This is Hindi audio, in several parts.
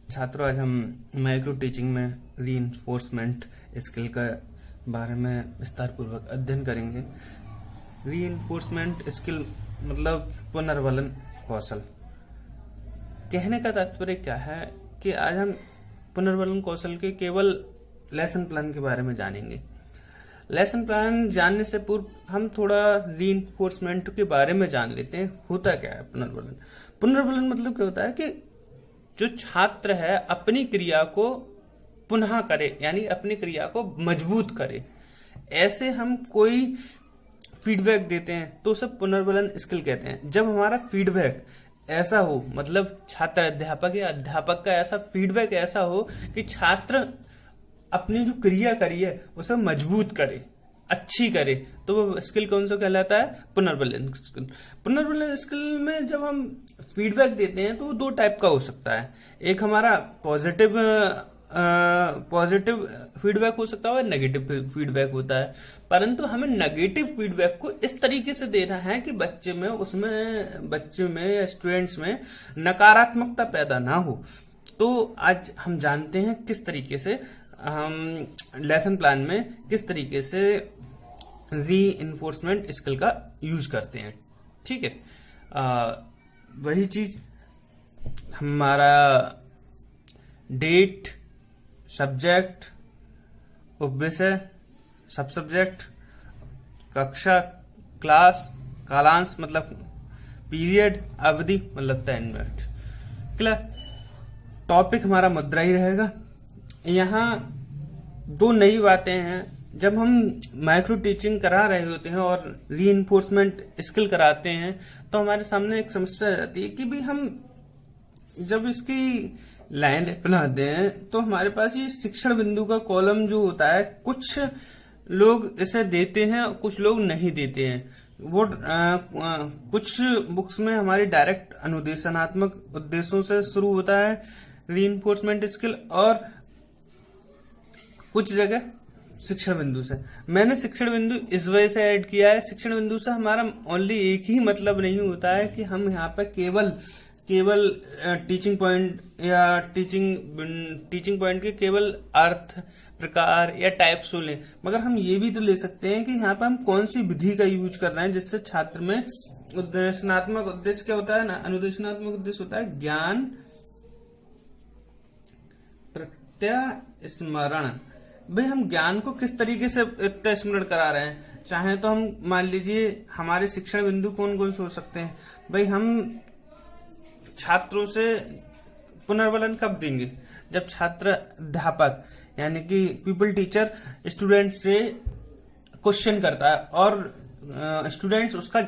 छात्रों, आज हम माइक्रो टीचिंग में रीइंफोर्समेंट स्किल का बारे में विस्तार पूर्वक अध्ययन करेंगे। रीइंफोर्समेंट स्किल मतलब पुनर्वलन कौशल। कहने का तात्पर्य क्या है कि आज हम पुनर्वलन कौशल के केवल लेसन प्लान के बारे में जानेंगे। लेसन प्लान जानने से पूर्व हम थोड़ा रीइंफोर्समेंट के बारे में जान लेते हैं। होता क्या है पुनर्वलन? पुनर्वलन मतलब क्या होता है कि जो छात्र है अपनी क्रिया को पुनः करे, यानी अपनी क्रिया को मजबूत करे। ऐसे हम कोई फीडबैक देते हैं तो उसे पुनर्वलन स्किल कहते हैं। जब हमारा फीडबैक ऐसा हो, मतलब छात्र अध्यापक या अध्यापक का ऐसा फीडबैक ऐसा हो कि छात्र अपनी जो क्रिया करी है उसे मजबूत करे, अच्छी करे, तो वो स्किल कौन सा कहलाता है? पुनर्वलन स्किल। पुनर्वलन स्किल में जब हम फीडबैक देते हैं तो वो दो टाइप का हो सकता है। एक हमारा पॉजिटिव फीडबैक हो सकता है और नेगेटिव फीडबैक होता है। परंतु हमें नेगेटिव फीडबैक को इस तरीके से देना है कि बच्चे में या स्टूडेंट्स में नकारात्मकता पैदा ना हो। तो आज हम जानते हैं किस तरीके से हम लेसन प्लान में किस तरीके से रीइंफोर्समेंट स्किल का यूज करते हैं। ठीक है, वही चीज हमारा डेट, सब्जेक्ट, उपविषय, सब सब्जेक्ट, कक्षा, क्लास, कालांश मतलब पीरियड, अवधि मतलब 10 मिनट। क्लियर? टॉपिक हमारा मुद्रा ही रहेगा। यहाँ दो नई बातें हैं। जब हम माइक्रो टीचिंग करा रहे होते हैं और रीइंफोर्समेंट स्किल कराते हैं तो हमारे सामने एक समस्या आ जाती है कि भी हम जब इसकी लाइन बनाते हैं तो हमारे पास ये शिक्षण बिंदु का कॉलम जो होता है, कुछ लोग इसे देते हैं, कुछ लोग नहीं देते हैं। वो कुछ बुक्स में हमारी डायरेक्ट अनुदेशनात्मक उद्देश्यों से शुरू होता है रीइंफोर्समेंट स्किल, और कुछ जगह शिक्षण बिंदु से। मैंने शिक्षण बिंदु इस वजह से ऐड किया है। शिक्षण बिंदु से हमारा ओनली एक ही मतलब नहीं होता है कि हम यहाँ पे केवल टीचिंग पॉइंट या टीचिंग पॉइंट के केवल अर्थ, प्रकार या टाइप सो लें, मगर हम ये भी तो ले सकते हैं कि यहाँ पे हम कौन सी विधि का यूज कर रहे हैं जिससे छात्र में उद्देशनात्मक उद्देश्य क्या होता है ना, अनुदेशनात्मक उद्देश्य होता है ज्ञान प्रत्यास्मरण। भाई हम ज्ञान को किस तरीके से प्रत्यास्मरण करा रहे हैं? चाहे तो हम मान लीजिए हमारे शिक्षण बिंदु कौन कौन से हो सकते हैं। भाई हम छात्रों से पुनर्वलन कब देंगे? जब छात्र अध्यापक यानी कि पीपल टीचर स्टूडेंट से क्वेश्चन करता है और स्टूडेंट्स उसका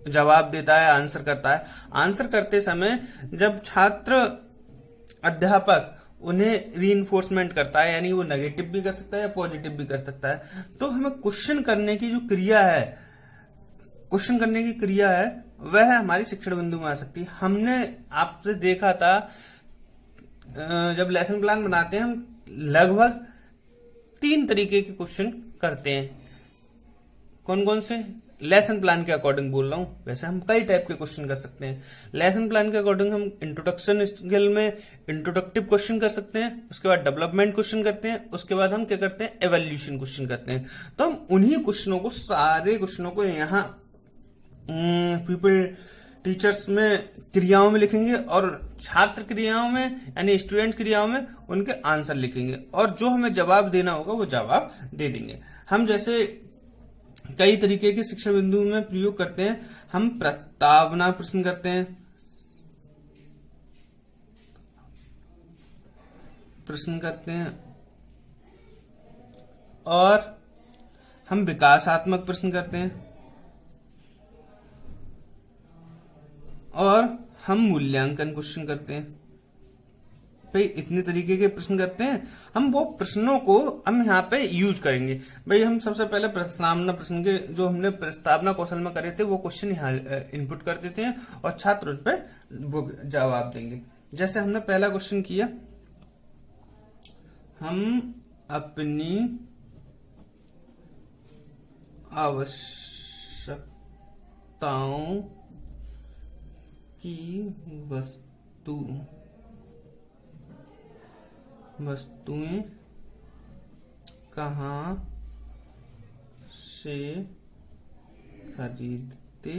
जवाब देता है, आंसर करता है। आंसर करते समय जब छात्र अध्यापक उन्हें रीइंफोर्समेंट करता है, यानी वो नेगेटिव भी कर सकता है या पॉजिटिव भी कर सकता है, तो हमें क्वेश्चन करने की जो क्रिया है वह हमारी शिक्षण बिंदु में आ सकती है। हमने आपसे देखा था जब लेसन प्लान बनाते हैं हम लगभग 3 तरीके के क्वेश्चन करते हैं। कौन कौन से? लेसन प्लान के अकॉर्डिंग बोल रहा हूं, वैसे हम कई टाइप के क्वेश्चन कर सकते हैं। लेसन प्लान के अकॉर्डिंग हम इंट्रोडक्शन स्किल में इंट्रोडक्टिव क्वेश्चन कर सकते हैं, उसके बाद डेवलपमेंट क्वेश्चन करते हैं, उसके बाद हम क्या करते हैं? एवोल्यूशन क्वेश्चन करते हैं। तो हम उन्हीं क्वेश्चनों को, सारे क्वेश्चनों को यहाँ पीपल टीचर्स में क्रियाओं में लिखेंगे और छात्र क्रियाओं में यानी स्टूडेंट क्रियाओं में उनके आंसर लिखेंगे, और जो हमें जवाब देना होगा वो जवाब दे देंगे। हम जैसे कई तरीके के शिक्षण बिंदु में प्रयोग करते हैं। हम प्रस्तावना प्रश्न करते हैं और हम विकासात्मक प्रश्न करते हैं और हम मूल्यांकन क्वेश्चन करते हैं। भाई इतने तरीके के प्रश्न करते हैं। हम वो प्रश्नों को हम यहाँ पे यूज करेंगे। भाई हम सबसे पहले प्रस्तावना प्रश्न के जो हमने प्रस्तावना कौशल में करे थे वो क्वेश्चन यहाँ इनपुट कर देते हैं और छात्र उस पर वो जवाब देंगे। जैसे हमने पहला क्वेश्चन किया, हम अपनी आवश्यकताओं की वस्तु वस्तुएं कहाँ से खरीदते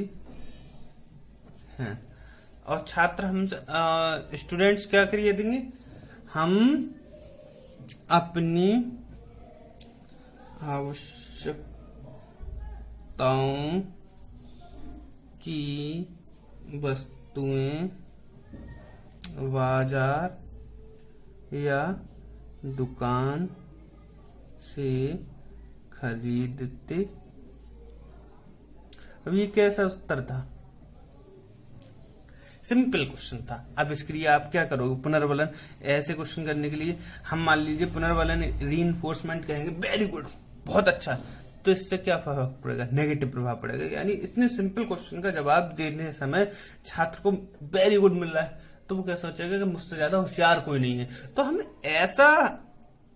हैं। और छात्र हम स्टूडेंट्स क्या करिए देंगे, हम अपनी आवश्यकताओं की वस्तुएं बाजार या दुकान से खरीदते। अब ये कैसा उत्तर था, सिंपल क्वेश्चन था। अब इसके लिए आप क्या करोगे, पुनर्वलन। ऐसे क्वेश्चन करने के लिए हम मान लीजिए पुनर्वलन रीइंफोर्समेंट कहेंगे, वेरी गुड, बहुत अच्छा, तो इससे क्या प्रभाव पड़ेगा, नेगेटिव प्रभाव पड़ेगा। यानी इतने सिंपल क्वेश्चन का जवाब देने समय छात्र को वेरी गुड मिल रहा है तो वो क्या सोचेगा कि मुझसे ज्यादा होशियार कोई नहीं है। तो हमें ऐसा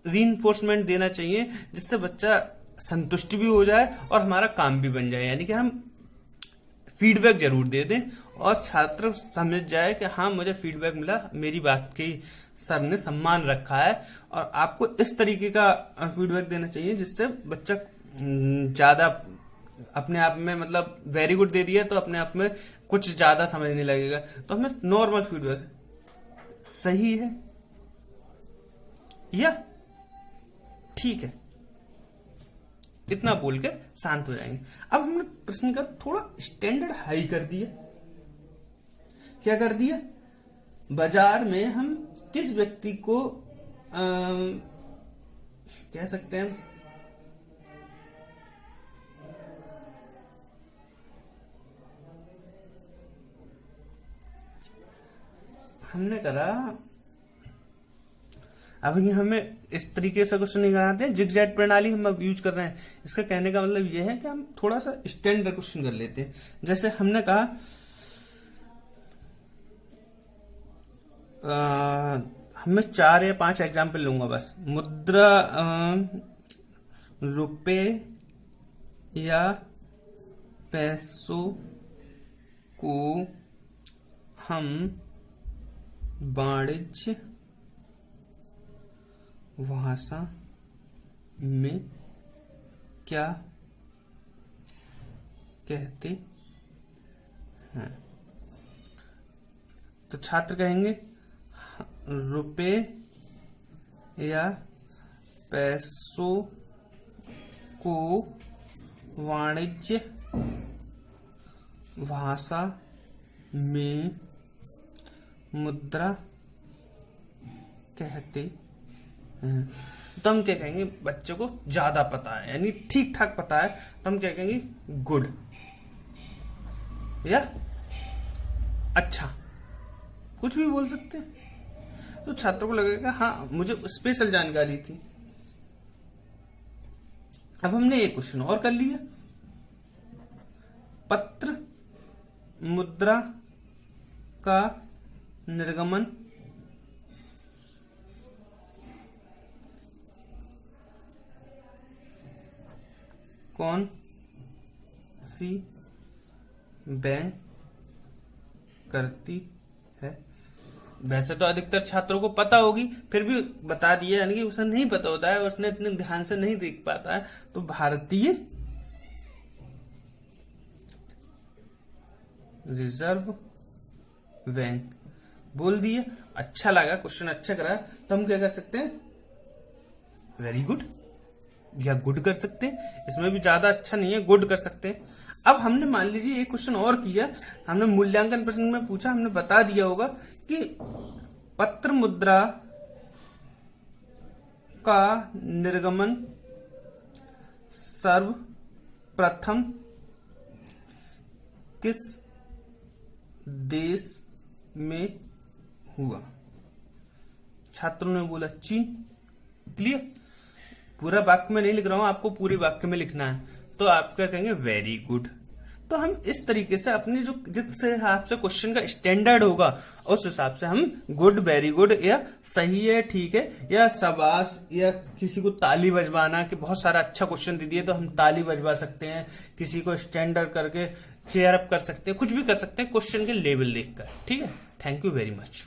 रीइंफोर्समेंट देना चाहिए जिससे बच्चा संतुष्ट भी हो जाए और हमारा काम भी बन जाए। यानी कि हम फीडबैक जरूर दे दें और छात्र समझ जाए कि हाँ मुझे फीडबैक मिला, मेरी बात की सर ने सम्मान रखा है। और आपको इस तरीके का फीडबैक देना चाहिए जिससे बच्चा ज्यादा अपने आप में, मतलब वेरी गुड दे दिया तो अपने आप में कुछ ज्यादा समझने लगेगा। तो हमें नॉर्मल फीडबैक, सही है या ठीक है, इतना बोल के शांत हो जाएंगे। अब हमने प्रश्न का थोड़ा स्टैंडर्ड हाई कर दिया। क्या कर दिया, बाजार में हम किस व्यक्ति को कह सकते हैं, हमने करा। अब ये हमें इस तरीके से क्वेश्चन नहीं कराते हैं, जिगजैग प्रणाली हम अब यूज कर रहे हैं। इसका कहने का मतलब ये है कि हम थोड़ा सा स्टैंडर्ड क्वेश्चन कर लेते हैं। जैसे हमने कहा हमें 4 या 5 एग्जाम्पल लूंगा बस। मुद्रा, रुपए या पैसों को हम वाणिज्य भाषा में क्या कहते हैं। तो छात्र कहेंगे रुपए या पैसों को वाणिज्य भाषा में मुद्रा कहते हैं। तो हम क्या कहेंगे, बच्चों को ज्यादा पता है यानी ठीक ठाक पता है, तो हम क्या कहेंगे, गुड या अच्छा, कुछ भी बोल सकते हैं। तो छात्रों को लगेगा हाँ मुझे स्पेशल जानकारी थी। अब हमने एक क्वेश्चन और कर लिया, पत्र मुद्रा का निर्गमन कौन सी बैंक करती है। वैसे तो अधिकतर छात्रों को पता होगी, फिर भी बता दिया, यानी कि उसे नहीं पता होता है, उसने इतने ध्यान से नहीं देख पाता है। तो भारतीय रिजर्व बैंक बोल दिए। अच्छा लगा, क्वेश्चन अच्छा करा, तो हम क्या कर सकते हैं, वेरी गुड या गुड कर सकते हैं। इसमें भी ज्यादा अच्छा नहीं है, गुड कर सकते हैं। अब हमने मान लीजिए एक क्वेश्चन और किया, हमने मूल्यांकन प्रश्न में पूछा, हमने बता दिया होगा कि पत्र मुद्रा का निर्गमन सर्वप्रथम किस देश में हुआ। छात्रों ने बोला चीन। क्लियर, पूरा वाक्य में नहीं लिख रहा हूं, आपको पूरे वाक्य में लिखना है। तो आप क्या कहेंगे, वेरी गुड। तो हम इस तरीके से अपने जो जिस हिसाब से क्वेश्चन का स्टैंडर्ड होगा उस हिसाब से हम गुड, वेरी गुड या सही है, ठीक है या शाबाश, या किसी को ताली बजवाना कि बहुत सारा अच्छा क्वेश्चन दे दिए तो हम ताली बजवा सकते हैं, किसी को स्टैंडर्ड करके चेयर अप कर सकते हैं, कुछ भी कर सकते हैं क्वेश्चन के लेवल देखकर। ठीक है, थैंक यू वेरी मच।